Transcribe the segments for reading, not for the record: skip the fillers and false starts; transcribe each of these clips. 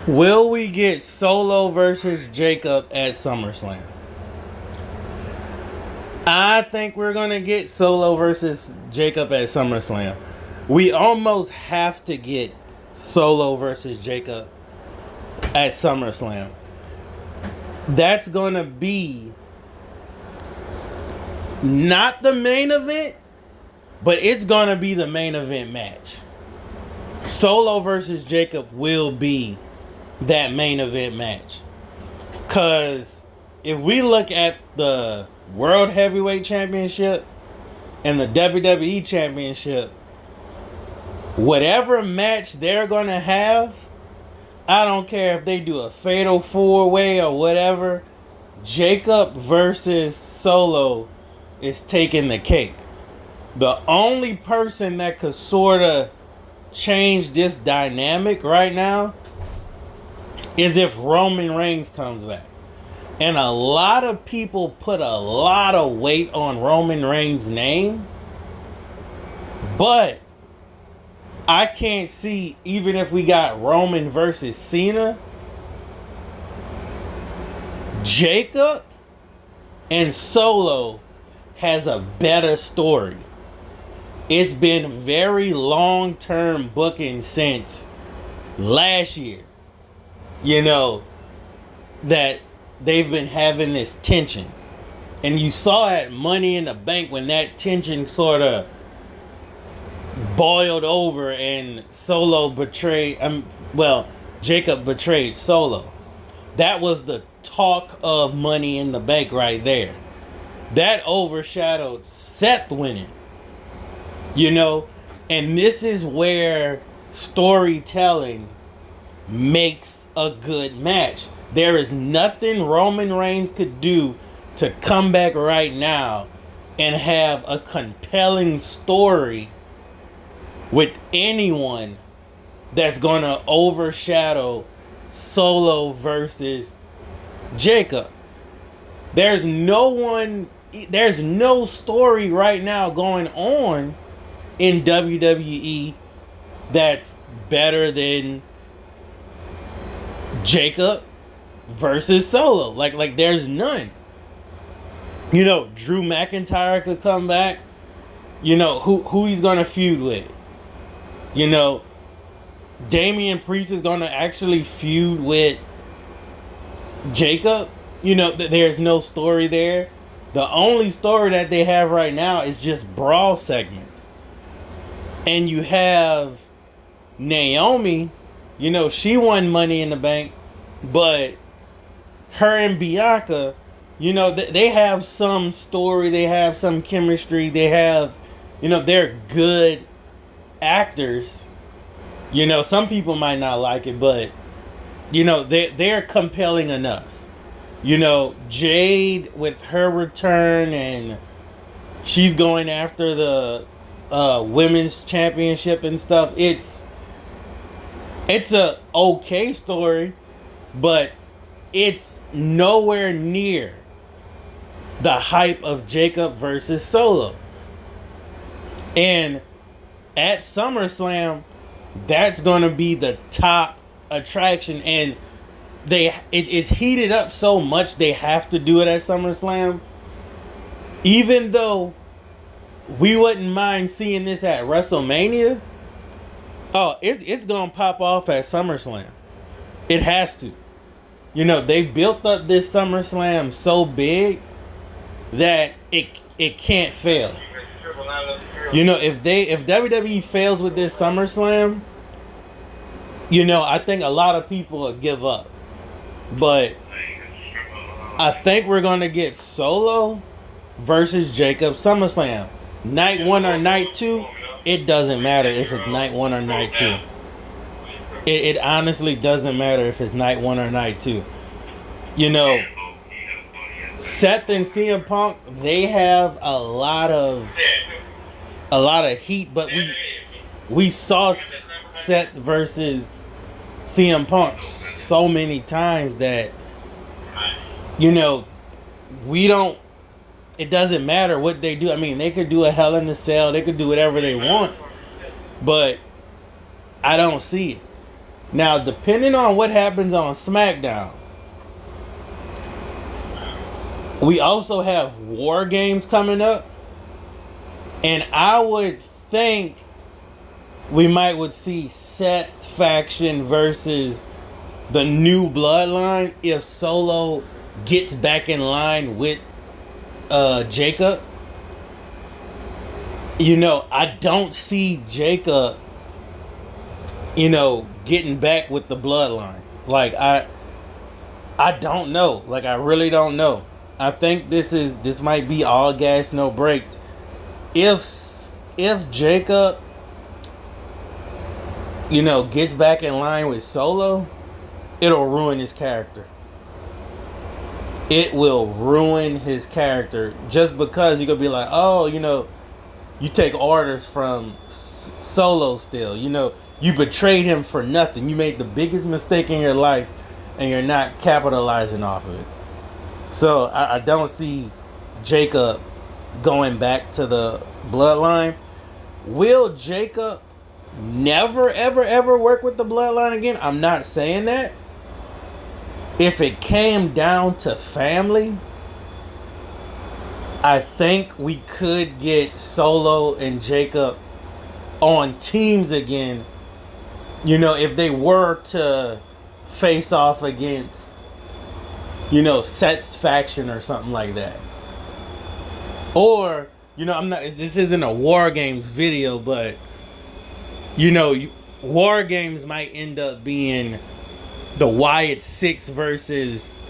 Will we get Solo versus Jacob at SummerSlam? I think we're going to get Solo versus Jacob at SummerSlam. We almost have to get Solo versus Jacob at SummerSlam. That's going to be not the main event, but it's going to be the main event match. Solo versus Jacob will be that main event match. Because if we look at the World Heavyweight Championship and the WWE Championship, whatever match they're going to have, I don't care if they do a fatal 4-way or whatever, Jacob versus Solo is taking the cake. The only person that could sort of change this dynamic right now is if Roman Reigns comes back. And a lot of people put a lot of weight on Roman Reigns' name. But I can't see, even if we got Roman versus Cena, Jacob and Solo has a better story. It's been very long-term booking since last year. That they've been having this tension. And you saw at Money in the Bank when that tension sort of boiled over and Jacob betrayed Solo. That was the talk of Money in the Bank right there. That overshadowed Seth winning. And this is where storytelling makes a good match. There is nothing Roman Reigns could do to come back right now and have a compelling story with anyone that's going to overshadow Solo versus Jacob. There's no story right now going on in WWE that's better than Jacob versus Solo. Like there's none. Drew McIntyre could come back. Who he's gonna feud with. Damian Priest is gonna actually feud with Jacob. There's no story there. The only story that they have right now is just brawl segments. And you have Naomi, she won Money in the Bank, but her and Bianca, they have some story, they have some chemistry, they have, they're good actors. Some people might not like it, but, they're compelling enough. Jade with her return and she's going after the women's championship and stuff. It's a okay story, but it's nowhere near the hype of Jacob versus Solo. And at SummerSlam, that's gonna be the top attraction, and it's heated up so much they have to do it at SummerSlam. Even though we wouldn't mind seeing this at WrestleMania, it's gonna pop off at SummerSlam. It has to. They built up this SummerSlam so big that it can't fail. If WWE fails with this SummerSlam, I think a lot of people will give up. But I think we're gonna get Solo versus Jacob SummerSlam. Night 1 or night 2, it doesn't matter if it's night 1 or night 2. It honestly doesn't matter if it's night 1 or night 2. Seth and CM Punk, they have a lot of heat, but we saw Seth versus CM Punk so many times that we don't. It doesn't matter what they do. I mean, they could do a Hell in a Cell, they could do whatever they want, but I don't see it. Now, depending on what happens on SmackDown, we also have War Games coming up. And I would think we would see Seth faction versus the new bloodline if Solo gets back in line with Jacob. I don't see Jacob, getting back with the bloodline. Like I don't know. Like I really don't know. I think this might be all gas, no brakes. If Jacob, gets back in line with Solo, it'll ruin his character. It will ruin his character just because you're gonna be like, oh, you take orders from Solo still. You betrayed him for nothing. You made the biggest mistake in your life, and you're not capitalizing off of it. So I don't see Jacob going back to the bloodline. Will Jacob never, ever, ever work with the bloodline again? I'm not saying that. If it came down to family, I think we could get Solo and Jacob on teams again. If they were to face off against, Seth's faction or something like that. Or, this isn't a War Games video, but, War Games might end up being the Wyatt Six versus,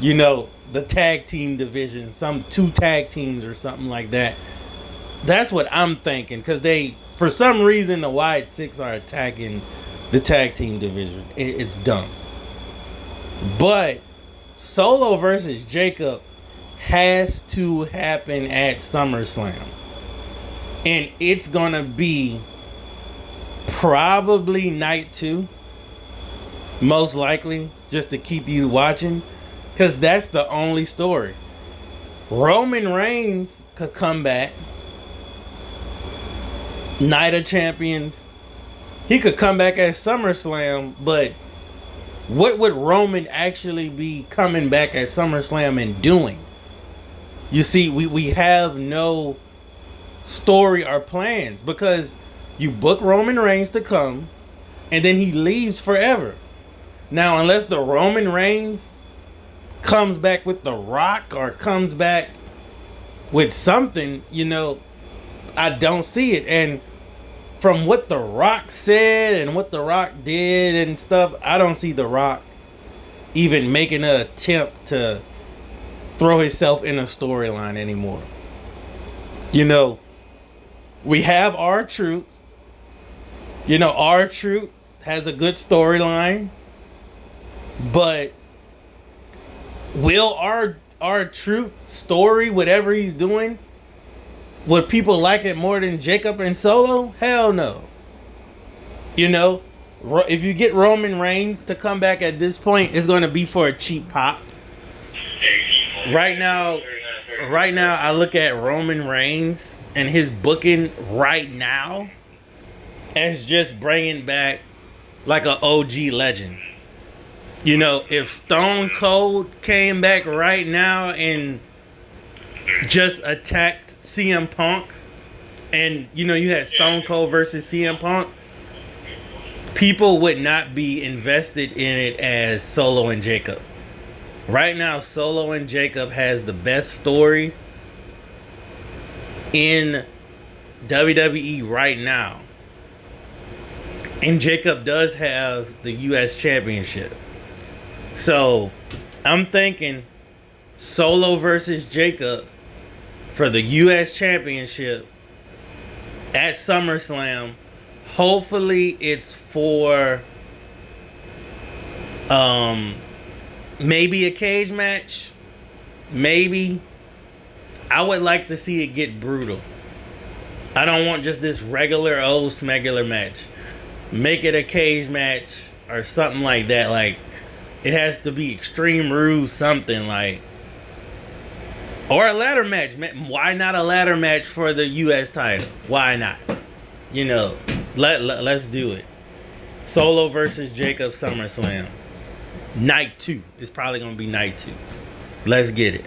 the tag team division, some 2 tag teams or something like that. That's what I'm thinking, because for some reason, the Wyatt Six are attacking the tag team division. It's dumb. But Solo versus Jacob has to happen at SummerSlam. And it's going to be probably night 2. Most likely, just to keep you watching. Because that's the only story. Roman Reigns could come back. Night of Champions. He could come back at SummerSlam, but what would Roman actually be coming back at SummerSlam and doing? You see, we have no story or plans, because you book Roman Reigns to come and then he leaves forever. Now, unless the Roman Reigns comes back with The Rock or comes back with something, I don't see it. And from what The Rock said and what The Rock did and stuff, I don't see The Rock even making an attempt to throw himself in a storyline anymore. We have R-Truth. R-Truth has a good storyline. But will R-Truth story, whatever he's doing, would people like it more than Jacob and Solo? Hell no. If you get Roman Reigns to come back at this point, it's going to be for a cheap pop. Right now, I look at Roman Reigns and his booking right now as just bringing back like an OG legend. If Stone Cold came back right now and just attacked CM Punk, and you had Stone Cold versus CM Punk, people would not be invested in it as Solo and Jacob. Right now, Solo and Jacob has the best story in WWE right now. And Jacob does have the U.S. Championship. So, I'm thinking Solo versus Jacob for the U.S. Championship at SummerSlam. Hopefully, it's for maybe a cage match. Maybe. I would like to see it get brutal. I don't want just this regular old smegular match. Make it a cage match or something like that. Like, it has to be Extreme Rules, something like. Or a ladder match. Why not a ladder match for the U.S. title? Why not? Let's do it. Solo versus Jacob SummerSlam. Night 2. It's probably gonna be night 2. Let's get it.